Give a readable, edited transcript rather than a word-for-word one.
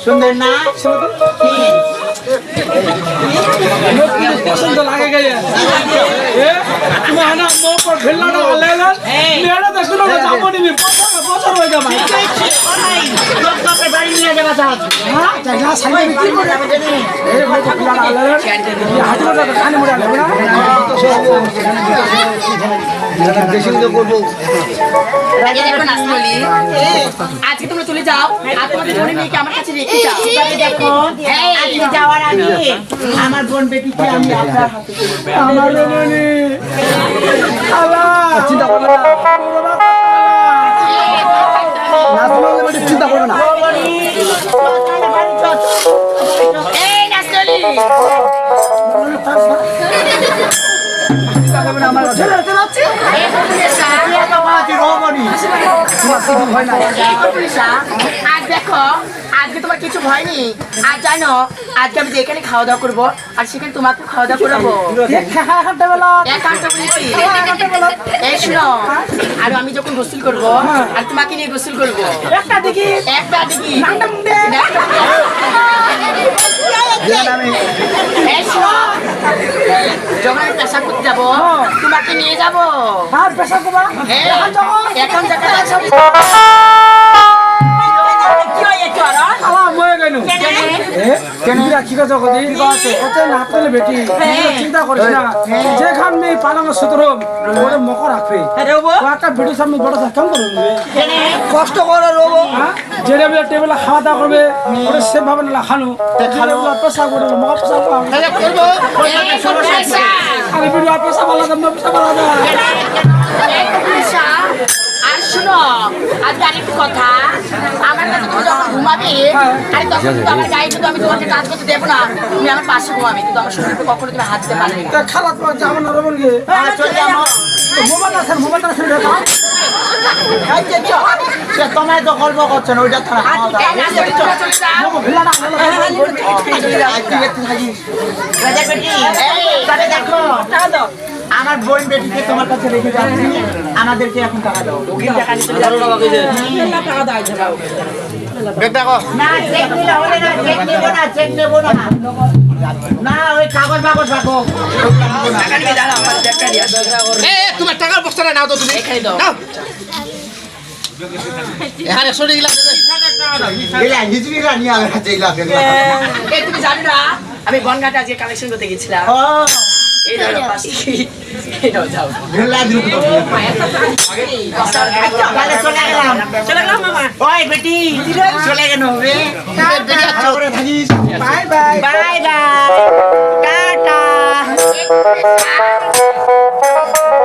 সুন্দর না পছন্দ লাগে গেছে তুমি না মোর ভেল্লা না আলেলা মেয়েরা তো শুনো না যাবো নিবি বছর হয়ে যাবে লোক কাপে বাড়ি নিয়ে যাবা চাস হ্যাঁ যা সাইডে কি করে এই ভাই তো ভেল্লা আলেলা এই হাজরা তো কানে মুড়া নেবে না দেশিং তো করব আজকে তোমরা চলে যাও আর তোমাদের বোনের মেয়েকে আমার কাছে রেখে যাও দেখো আজকে যাওয়ার আগে আমার বোন বেটিকে আমি আপনার হাতে আমার মনে আল্লাহ চিন্তা করো না চিন্তা করো না এই নাচলি আমার ছেলে চলাচ্ছে আজ দেখো আজকে তোমার কিছু ভয় নেই আর জানো আজকে আমি যেখানে খাওয়া দাওয়া করবো আর সেখানে তোমাকে খাওয়া দাওয়া করাবো এই শোনো আর আমি যখন গোসল করবো আর তোমাকে নিয়ে গোসল করবো একটা দেখি এই শোনো যখন আমি পেশা করতে যাবো তোমাকে নিয়ে যাবো এখন চিন্তা করিস না যেখান মেয়ে পালানো সূত্র ওরে মকর রাখবে একটা ভিডিও সামনে বড় কেমন করবে কষ্ট করে রোবো যেটা বলে টেবিলে খাওয়া দাওয়া করবে ওরে সেভাবে না খানো খালে বলে পেশা করে মকর পেশা আমি ভিডিও পেশা ভালো পেশা ভালো আর শুনো আজকে আরেকটু কথা আমার কাছে তুমি যখন ঘুমাবে আরে তখন কিন্তু আমার গায়ে কিন্তু আমি তোমাকে কাজ করতে দেবো না তুমি আমার পাশে ঘুমাবে কিন্তু আমার শরীরে কখনো তুমি হাত দিতে পারবে না খালা তো যাবো না রবন গে মোবাইলটা শুনে তোমায় তো গল্প করছো না ওইটা দেখো আমার বোন বেটিকে তোমার কাছে রেখে যাচ্ছি আমাদেরকে এখন টাকা দাও চেক নেবো না না ওই কাগজ বাগজ রাখো তোমার টাকার বস্তাটা নাও তো তুমি এখানে দাও এখানে সরে গেলাম তুমি জানো না আমি বনঘাটে আজকে কালেকশন করতে গেছিলাম এই ধরো পাশে এই নাও যাও চলে গেলাম মামা ওই বেটি চলে গেল রে বাই বাই বাই